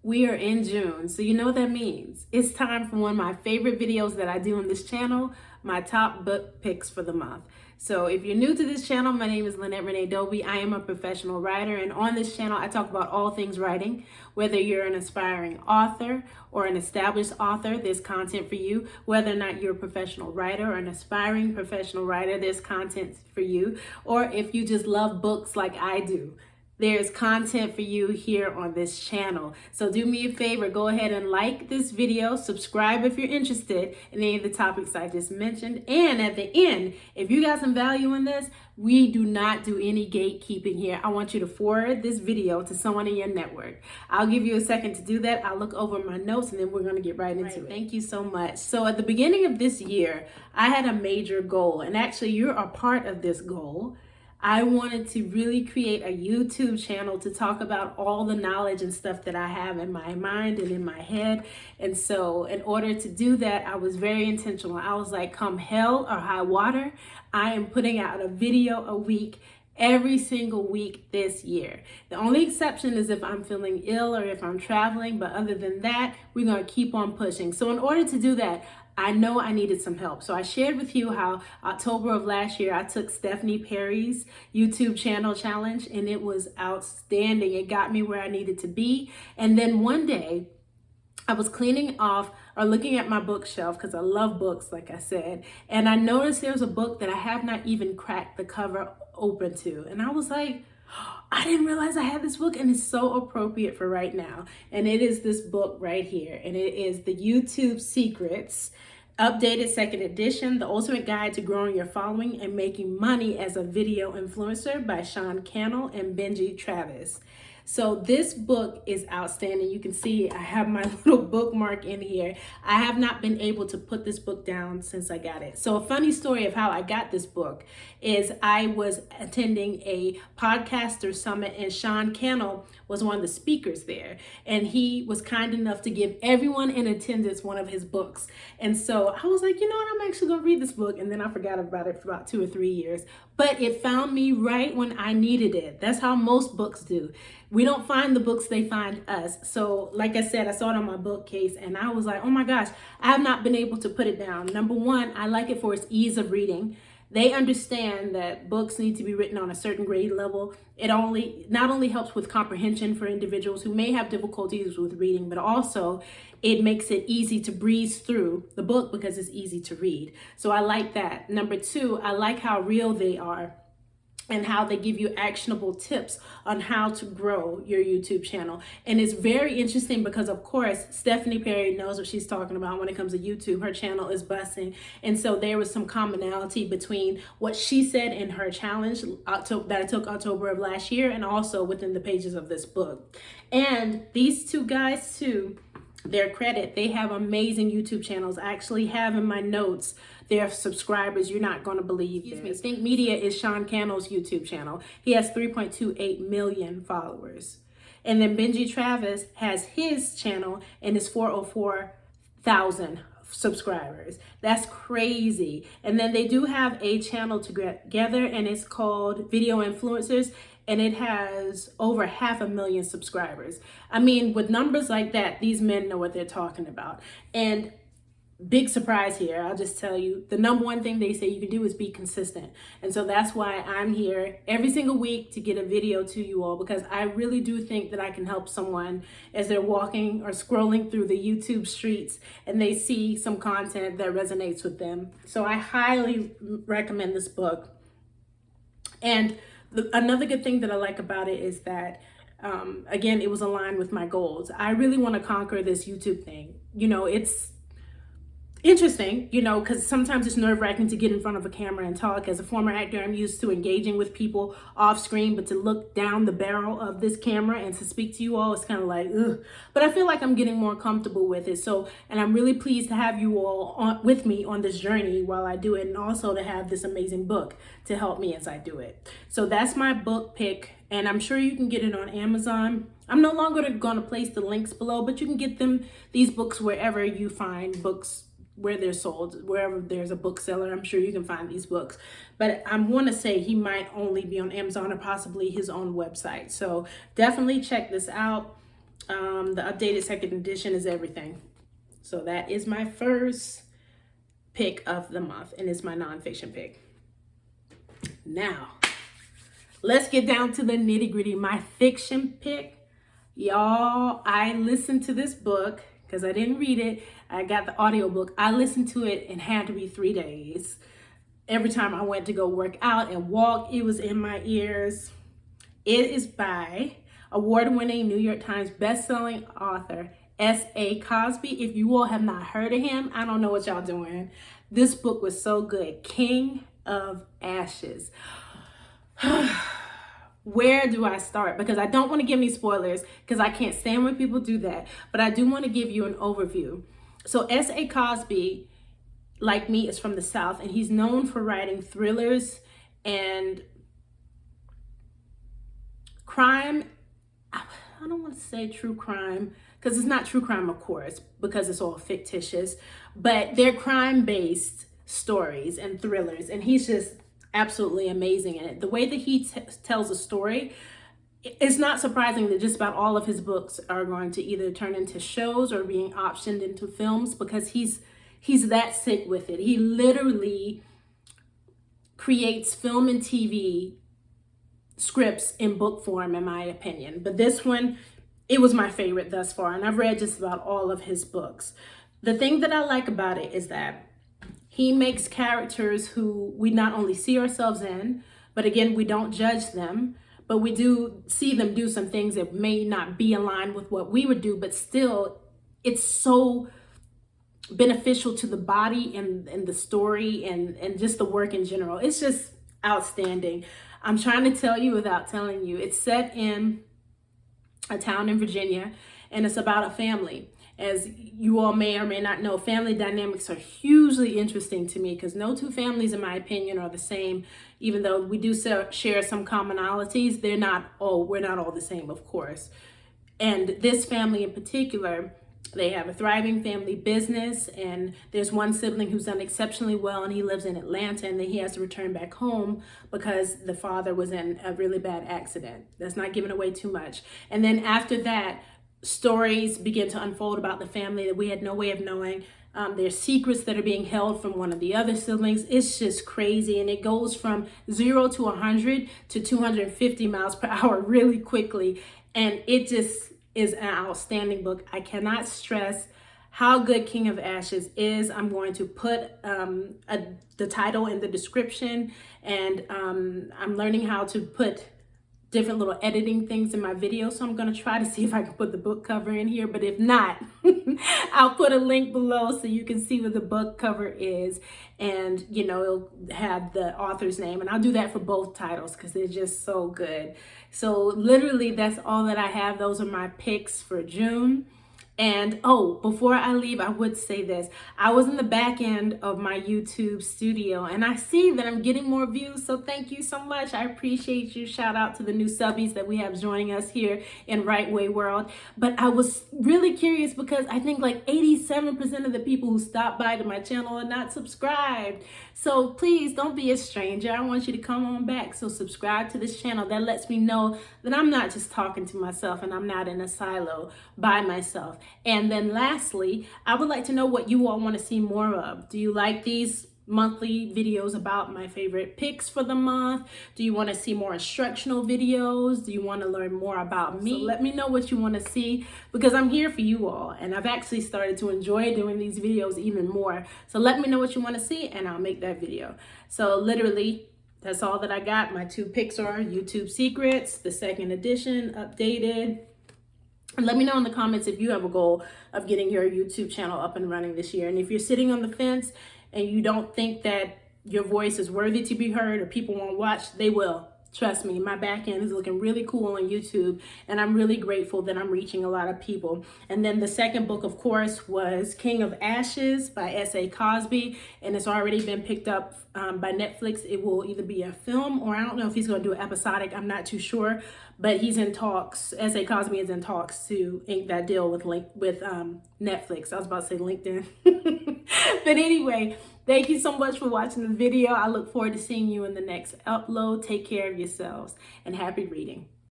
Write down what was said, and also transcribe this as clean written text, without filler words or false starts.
We are in June, so you know what that means. It's time for one of my favorite videos that I do on this channel, my top book picks for the month. So if you're new to this channel, my name is Lynette Renee Dobie. I am a professional writer, and on this channel, I talk about all things writing. Whether you're an aspiring author or an established author, there's content for you. Whether or not you're a professional writer or an aspiring professional writer, there's content for you. Or if you just love books like I do, there's content for you here on this channel. So do me a favor, go ahead and like this video, subscribe if you're interested in any of the topics I just mentioned. And at the end, if you got some value in this, we do not do any gatekeeping here. I want you to forward this video to someone in your network. I'll give you a second to do that. I'll look over my notes and then we're going to get right into it. Thank you so much. So at the beginning of this year, I had a major goal, and actually you're a part of this goal. I wanted to really create a YouTube channel to talk about all the knowledge and stuff that I have in my mind and in my head. And so in order to do that, I was very intentional. I was like, come hell or high water, I am putting out a video a week every single week this year. The only exception is if I'm feeling ill or if I'm traveling, but other than that, we're going to keep on pushing. So in order to do that, I know I needed some help. So I shared with you how October of last year, I took Stephanie Perry's YouTube channel challenge, and it was outstanding. It got me where I needed to be. And then one day I was cleaning off or looking at my bookshelf because I love books, like I said, and I noticed there was a book that I have not even cracked the cover open to. And I was like, I didn't realize I had this book, and it's so appropriate for right now. And it is this book right here, and it is the YouTube Secrets Updated Second Edition, The Ultimate Guide to Growing Your Following and Making Money as a Video Influencer by Cannell and Benji Travis. So this book is outstanding. You can see I have my little bookmark in here. I have not been able to put this book down since I got it. So a funny story of how I got this book is I was attending a podcaster summit, and Cannell was one of the speakers there. And he was kind enough to give everyone in attendance one of his books. And so I was like, you know what, I'm actually gonna read this book. And then I forgot about it for about 2 or 3 years. But it found me right when I needed it. That's how most books do. We don't find the books, they find us. So like I said, I saw it on my bookcase and I was like, oh my gosh, I have not been able to put it down. Number one, I like it for its ease of reading. They understand that books need to be written on a certain grade level. It not only helps with comprehension for individuals who may have difficulties with reading, but also it makes it easy to breeze through the book because it's easy to read. So I like that. Number two, I like how real they are and how they give you actionable tips on how to grow your YouTube channel. And it's very interesting because, of course, Stephanie Perry knows what she's talking about when it comes to YouTube. Her channel is busting. And so there was some commonality between what she said in her challenge that I took October of last year and also within the pages of this book. And these two guys, too, their credit, they have amazing YouTube channels. I actually have in my notes their subscribers. You're not going to believe this. Think Media is Cannell's YouTube channel. He has 3.28 million followers. And then Benji Travis has his channel and it's 404,000 subscribers. That's crazy. And then they do have a channel together and it's called Video Influencers, and it has over 500,000 subscribers. I mean, with numbers like that, these men know what they're talking about. And big surprise here, I'll just tell you, the number one thing they say you can do is be consistent. And so that's why I'm here every single week to get a video to you all, because I really do think that I can help someone as they're walking or scrolling through the YouTube streets and they see some content that resonates with them. So I highly recommend this book. And another good thing that I like about it is that, again, it was aligned with my goals. I really want to conquer this YouTube thing. You know, it's interesting, you know, because sometimes it's nerve-wracking to get in front of a camera and talk. As a former actor, I'm used to engaging with people off screen, but to look down the barrel of this camera and to speak to you all, it's kind of like, ugh. But I feel like I'm getting more comfortable with it. So, and I'm really pleased to have you all with me on this journey while I do it, and also to have this amazing book to help me as I do it. So that's my book pick, and I'm sure you can get it on Amazon. I'm no longer going to place the links below, but you can get these books wherever you find books, where they're sold. Wherever there's a bookseller, I'm sure you can find these books. But I want to say he might only be on Amazon or possibly his own website. So definitely check this out. The updated second edition is everything. So that is my first pick of the month, and it's my nonfiction pick. Now, let's get down to the nitty gritty. My fiction pick, y'all, I listened to this book because I didn't read it. I got the audiobook. I listened to it and had to be 3 days. Every time I went to go work out and walk, it was in my ears. It is by award-winning New York Times bestselling author S.A. Cosby. If you all have not heard of him, I don't know what y'all doing. This book was so good. King of Ashes. Where do I start? Because I don't want to give any spoilers because I can't stand when people do that. But I do want to give you an overview. So S.A. Cosby, like me, is from the South, and he's known for writing thrillers and crime. I don't want to say true crime because it's not true crime, of course, because it's all fictitious, but they're crime-based stories and thrillers, and he's just absolutely amazing in it. The way that he tells a story, it's not surprising that just about all of his books are going to either turn into shows or being optioned into films because he's that sick with it. He literally creates film and TV scripts in book form, in my opinion. But this one, it was my favorite thus far, and I've read just about all of his books. The thing that I like about it is that he makes characters who we not only see ourselves in, but again, we don't judge them, but we do see them do some things that may not be aligned with what we would do, but still, it's so beneficial to the body and the story and just the work in general. It's just outstanding. I'm trying to tell you without telling you. It's set in a town in Virginia, and it's about a family. As you all may or may not know, family dynamics are hugely interesting to me because no two families, in my opinion, are the same. Even though we do share some commonalities, we're not all the same, of course. And this family in particular, they have a thriving family business, and there's one sibling who's done exceptionally well, and he lives in Atlanta, and then he has to return back home because the father was in a really bad accident. That's not giving away too much. And then after that, stories begin to unfold about the family that we had no way of knowing. There's secrets that are being held from one of the other siblings. It's just crazy, and it goes from 0 to 100 to 250 miles per hour really quickly, and it just is an outstanding book. I cannot stress how good King of Ashes is. I'm going to put the title in the description, and I'm learning how to put different little editing things in my video, so I'm going to try to see if I can put the book cover in here, but if not, I'll put a link below so you can see what the book cover is, and you know, it'll have the author's name, and I'll do that for both titles because they're just so good. So literally, that's all that I have. Those are my picks for June. And oh, before I leave, I would say this. I was in the back end of my YouTube studio, and I see that I'm getting more views, so thank you so much. I appreciate you. Shout out to the new subbies that we have joining us here in Right Way World. But I was really curious because I think like 87% of the people who stop by to my channel are not subscribed. So please don't be a stranger. I want you to come on back. So subscribe to this channel. That lets me know that I'm not just talking to myself and I'm not in a silo by myself. And then lastly, I would like to know what you all want to see more of. Do you like these monthly videos about my favorite picks for the month? Do you want to see more instructional videos? Do you want to learn more about me? So let me know what you want to see because I'm here for you all, and I've actually started to enjoy doing these videos even more. So let me know what you want to see and I'll make that video. So literally, that's all that I got. My 2 picks are YouTube Secrets, the second edition, updated. And let me know in the comments if you have a goal of getting your YouTube channel up and running this year. And if you're sitting on the fence and you don't think that your voice is worthy to be heard or people won't watch, they will. Trust me, my back end is looking really cool on YouTube, and I'm really grateful that I'm reaching a lot of people. And then the second book, of course, was King of Ashes by S.A. Cosby, and it's already been picked up by Netflix. It will either be a film, or I don't know if he's going to do an episodic. I'm not too sure, but he's in talks. S.A. Cosby is in talks to ink that deal with Netflix. I was about to say LinkedIn. But anyway, thank you so much for watching the video. I look forward to seeing you in the next upload. Take care of yourselves and happy reading.